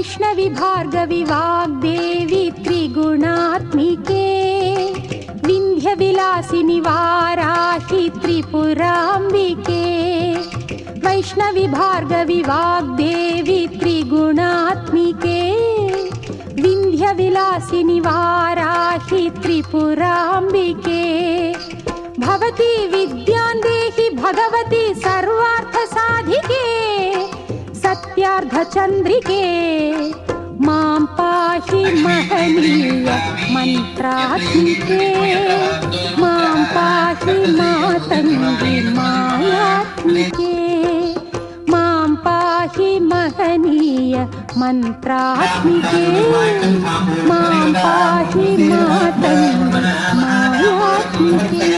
वैष्णवी भार्गवी वाग्देवी त्रिगुणात्मिके विन्ध्यविलासिनि वाराहि त्रिपुराम्बिके वैष्णवी भार्गवी वाग्देवी त्रिगुणात्मिके विन्ध्यविलासिनि वाराहि त्रिपुराम्बिके भवती विद्यां देहि भगवती सर्वार्थसाधिके सत्यार्धचन्द्रिके मां पाहि महनीय मन्त्रात्मिके मां पाहि मातङ्गी मायात्मिके मां पाहि महनीय मन्त्रात्मिके मां पाहि मातङ्गी मायात्मिके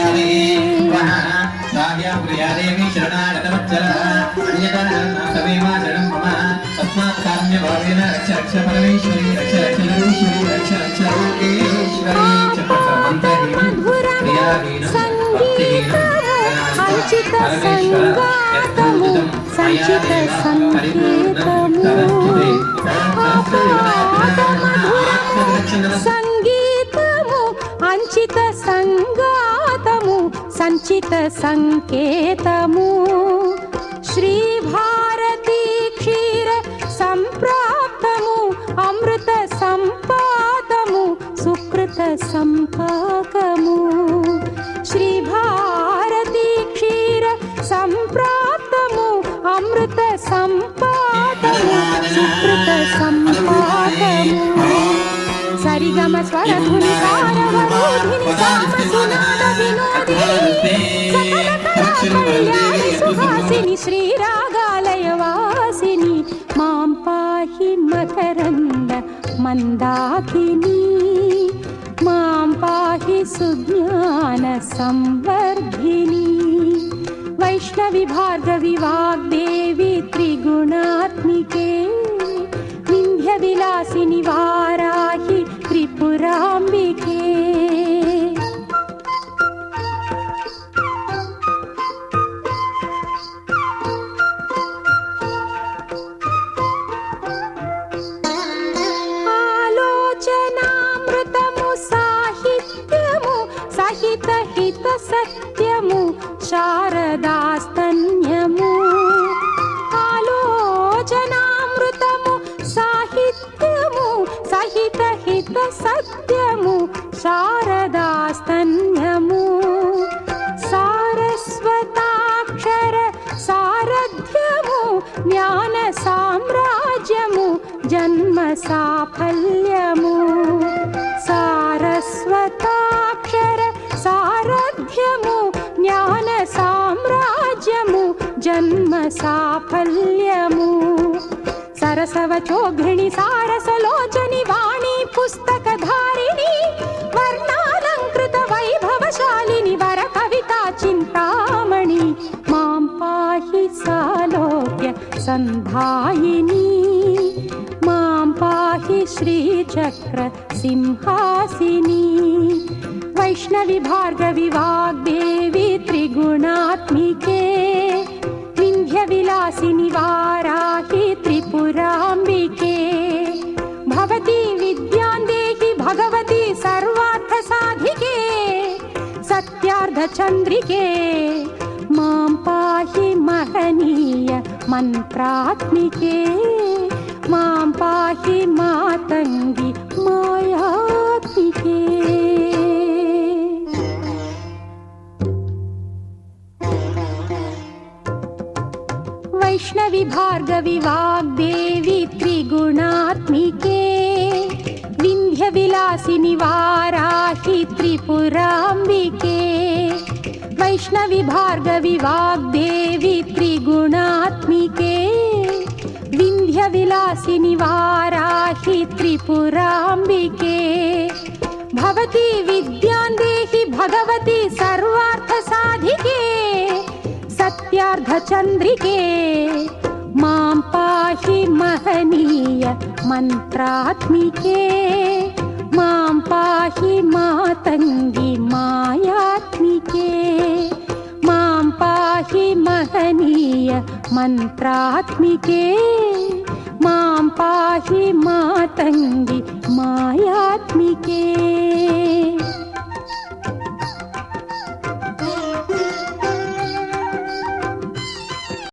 సంచిత సంగీతము అంచిత సంగాతము సంచిత సంకేతము శ్రీ భారతీ క్షీర సంప్రాప్తము అమృత సంపాదము సుకృత సంపాకము శ్రీ భారతీ క్షీర సంప్రాప్తము అమృత సంపాదము సుకృత సంపాదము సరిగమ స్వరధుని సారవరోధిని సామసునాద వినోదిని సకల కళా కళ్యాణి సుహాసిని శ్రీరాగాలయ వాసిని మాం పాహి మకరంద మందాకిని మాం పాహి సుజ్ఞాన సంవర్ధిని वैष्णवी भार्गवी वाग्देवी त्रिगुणात्मिके विन्ध्यविलासिनि वाराहि त्रिपुराम्बिके आलोचनामृतमु साहित्यमु सहित हित सत्यमु శారదాస్తన్యము ఆలోచనామృతము సాహిత్యము సహిత హిత సత్యము శారదాస్తన్యము సారస్వతాక్షర సారథ్యము జ్ఞాన సామ్రాజ్యము జన్మ సాఫల్యము సారస్వతాక్షర సారథ్యము జ్ఞాన సామ్రాజ్యము జన్మ సాఫల్యము సరసవచోఘ్రిణి సారసలోచని వాణి పుస్తకధారిణి వర్ణాలంకృత వైభవశాలిని వర కవితా చింతామణి మాం పాహి సాలోక్య సంధాయిని మాం పాహి శ్రీచక్ర సింహాసిని वैष्णवी भार्गवी वाग्देवी त्रिगुणात्मिके विन्ध्यविलासिनि वाराहि त्रिपुराम्बिके भवती विद्यां देहि भगवती सर्वार्थसाधिके सत्यार्धचन्द्रिके मां पाहि महनीय मन्त्रात्मिके मां पाहि मातङ्गी मायात्मिके वैष्णवी भार्गवी वाग्देवी त्रिगुणात्मिके विन्ध्यविलासिनि वाराहि त्रिपुराम्बिके वैष्णवी भार्गवी वाग्देवी त्रिगुणात्मिके विन्ध्यविलासिनि वाराहि त्रिपुराम्बिके भवती विद्यां देहि भगवती सर्वार्थसाधिके सत्यार्धचन्द्रिके मां पाहि महनीय मन्त्रात्मिके मां पाहि मातङ्गी मायात्मिके मां पाहि పాహి మహనీయ మంత్రాత్మికే మాం పాహి మాతంగి